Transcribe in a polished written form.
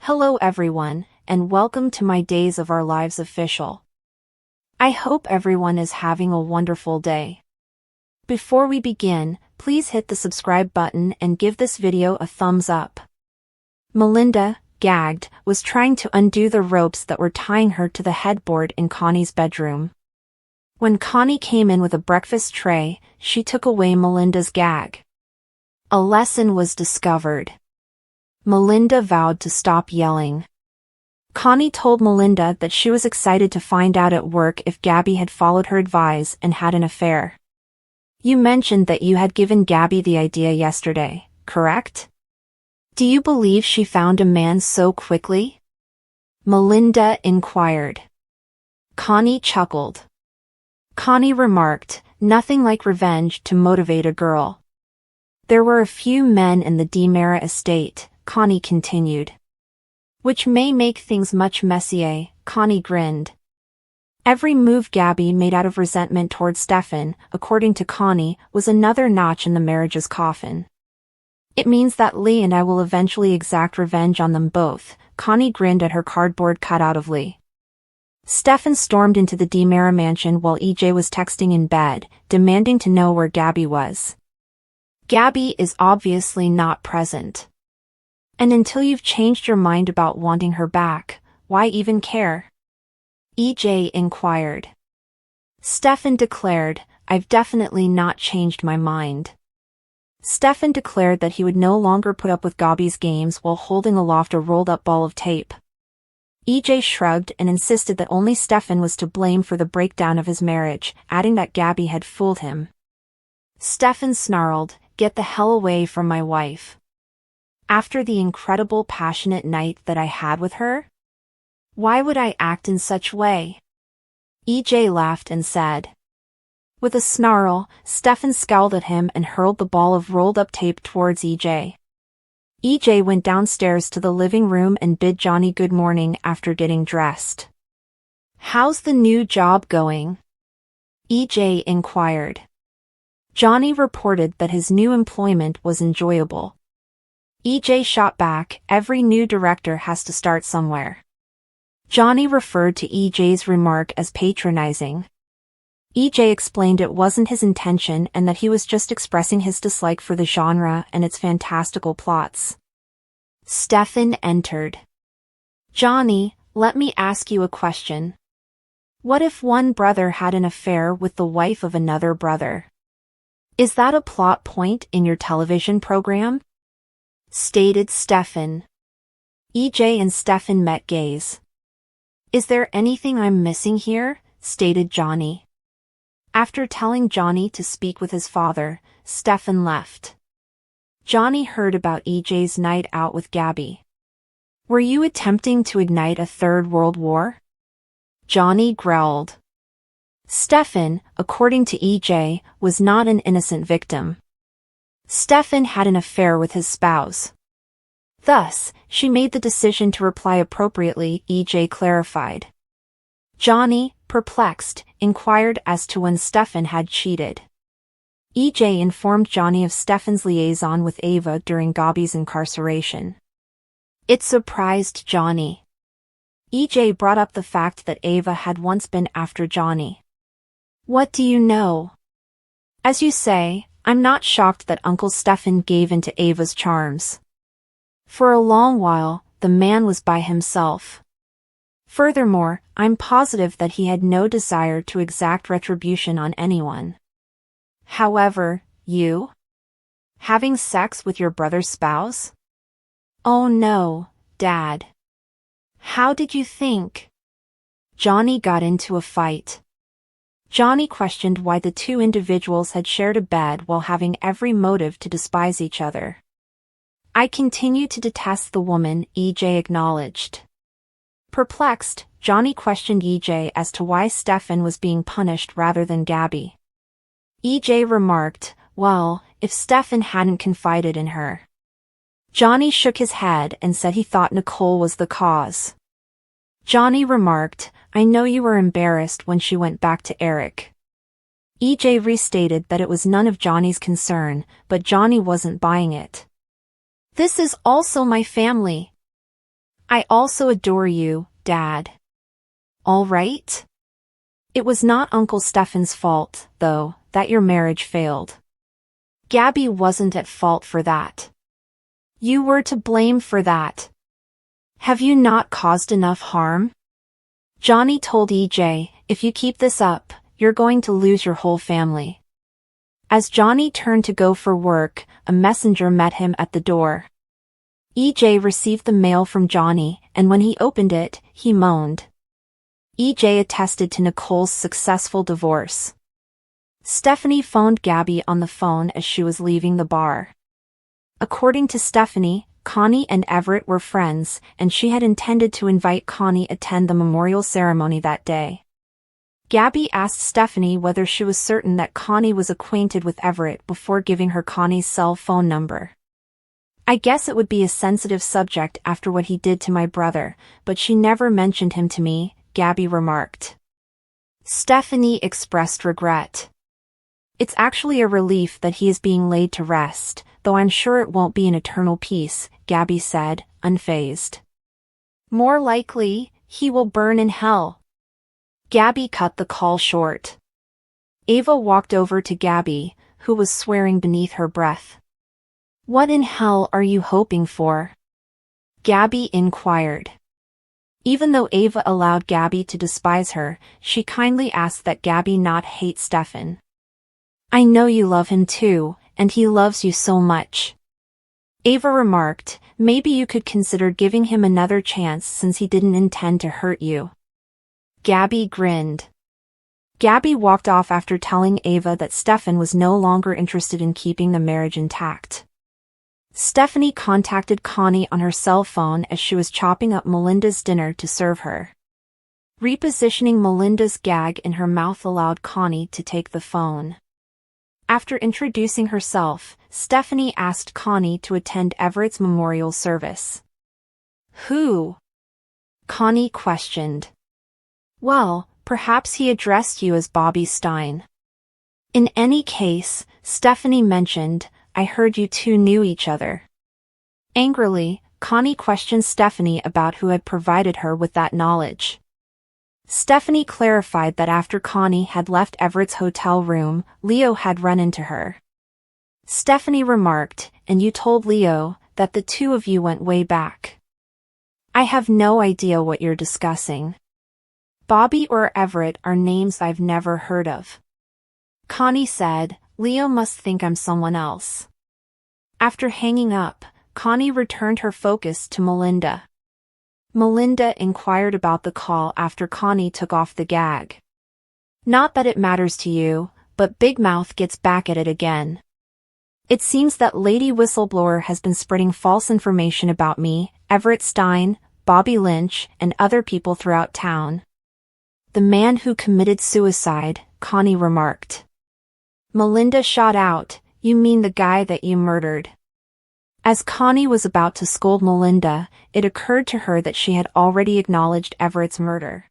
Hello everyone, and welcome to my Days of Our Lives official. I hope everyone is having a wonderful day. Before we begin, please hit the subscribe button and give this video a thumbs up. Melinda, gagged, was trying to undo the ropes that were tying her to the headboard in Connie's bedroom. When Connie came in with a breakfast tray, she took away Melinda's gag. A lesson was discovered. Melinda vowed to stop yelling. Connie told Melinda that she was excited to find out at work if Gabby had followed her advice and had an affair. You mentioned that you had given Gabby the idea yesterday, correct? Do you believe she found a man so quickly? Melinda inquired. Connie chuckled. Connie remarked, nothing like revenge to motivate a girl. There were a few men in the DeMera estate, Connie continued. Which may make things much messier, Connie grinned. Every move Gabby made out of resentment toward Stefan, according to Connie, was another notch in the marriage's coffin. It means that Lee and I will eventually exact revenge on them both, Connie grinned at her cardboard cutout of Lee. Stefan stormed into the DeMera mansion while EJ was texting in bed, demanding to know where Gabby was. Gabby is obviously not present. And until you've changed your mind about wanting her back, why even care? EJ inquired. Stefan declared, I've definitely not changed my mind. Stefan declared that he would no longer put up with Gabby's games while holding aloft a rolled-up ball of tape. EJ shrugged and insisted that only Stefan was to blame for the breakdown of his marriage, adding that Gabby had fooled him. Stefan snarled, get the hell away from my wife. After the incredible passionate night that I had with her? Why would I act in such way? EJ laughed and said. With a snarl, Stefan scowled at him and hurled the ball of rolled-up tape towards EJ. EJ went downstairs to the living room and bid Johnny good morning after getting dressed. How's the new job going? EJ inquired. Johnny reported that his new employment was enjoyable. EJ shot back, every new director has to start somewhere. Johnny referred to EJ's remark as patronizing. EJ explained it wasn't his intention and that he was just expressing his dislike for the genre and its fantastical plots. Stefan entered. Johnny, let me ask you a question. What if one brother had an affair with the wife of another brother? Is that a plot point in your television program? Stated Stefan. EJ and Stefan met gaze. Is there anything I'm missing here? Stated Johnny. After telling Johnny to speak with his father, Stefan left. Johnny heard about EJ's night out with Gabby. Were you attempting to ignite a third world war? Johnny growled. Stefan, according to EJ, was not an innocent victim. Stefan had an affair with his spouse. Thus, she made the decision to reply appropriately, EJ clarified. Johnny, perplexed, inquired as to when Stefan had cheated. EJ informed Johnny of Stefan's liaison with Ava during Gabby's incarceration. It surprised Johnny. EJ brought up the fact that Ava had once been after Johnny. What do you know? As you say, I'm not shocked that Uncle Stefan gave in to Ava's charms. For a long while, the man was by himself. Furthermore, I'm positive that he had no desire to exact retribution on anyone. However, you? Having sex with your brother's spouse? Oh no, Dad. How did you think? Johnny got into a fight. Johnny questioned why the two individuals had shared a bed while having every motive to despise each other. I continue to detest the woman, EJ acknowledged. Perplexed, Johnny questioned EJ as to why Stefan was being punished rather than Gabby. EJ remarked, well, if Stefan hadn't confided in her. Johnny shook his head and said he thought Nicole was the cause. Johnny remarked, I know you were embarrassed when she went back to Eric. EJ restated that it was none of Johnny's concern, but Johnny wasn't buying it. This is also my family. I also adore you, Dad. All right? It was not Uncle Stefan's fault, though, that your marriage failed. Gabby wasn't at fault for that. You were to blame for that. Have you not caused enough harm? Johnny told EJ, if you keep this up, you're going to lose your whole family. As Johnny turned to go for work, a messenger met him at the door. EJ received the mail from Johnny, and when he opened it, he moaned. EJ attested to Nicole's successful divorce. Stephanie phoned Gabby on the phone as she was leaving the bar. According to Stephanie, Connie and Everett were friends, and she had intended to invite Connie to attend the memorial ceremony that day. Gabby asked Stephanie whether she was certain that Connie was acquainted with Everett before giving her Connie's cell phone number. I guess it would be a sensitive subject after what he did to my brother, but she never mentioned him to me, Gabby remarked. Stephanie expressed regret. It's actually a relief that he is being laid to rest, though I'm sure it won't be an eternal peace, Gabby said, unfazed. More likely, he will burn in hell. Gabby cut the call short. Ava walked over to Gabby, who was swearing beneath her breath. What in hell are you hoping for? Gabby inquired. Even though Ava allowed Gabby to despise her, she kindly asked that Gabby not hate Stefan. I know you love him too, and he loves you so much. Ava remarked, maybe you could consider giving him another chance since he didn't intend to hurt you. Gabby grinned. Gabby walked off after telling Ava that Stefan was no longer interested in keeping the marriage intact. Stephanie contacted Connie on her cell phone as she was chopping up Melinda's dinner to serve her. Repositioning Melinda's gag in her mouth allowed Connie to take the phone. After introducing herself, Stephanie asked Connie to attend Everett's memorial service. Who? Connie questioned. Well, perhaps he addressed you as Bobby Stein. In any case, Stephanie mentioned, I heard you two knew each other. Angrily, Connie questioned Stephanie about who had provided her with that knowledge. Stephanie clarified that after Connie had left Everett's hotel room, Leo had run into her. Stephanie remarked, and you told Leo that the two of you went way back. I have no idea what you're discussing. Bobby or Everett are names I've never heard of. Connie said, Leo must think I'm someone else. After hanging up, Connie returned her focus to Melinda. Melinda inquired about the call after Connie took off the gag. Not that it matters to you, but Big Mouth gets back at it again. It seems that Lady Whistleblower has been spreading false information about me, Everett Stein, Bobby Lynch, and other people throughout town. The man who committed suicide, Connie remarked. Melinda shot out, you mean the guy that you murdered. As Connie was about to scold Melinda, it occurred to her that she had already acknowledged Everett's murder.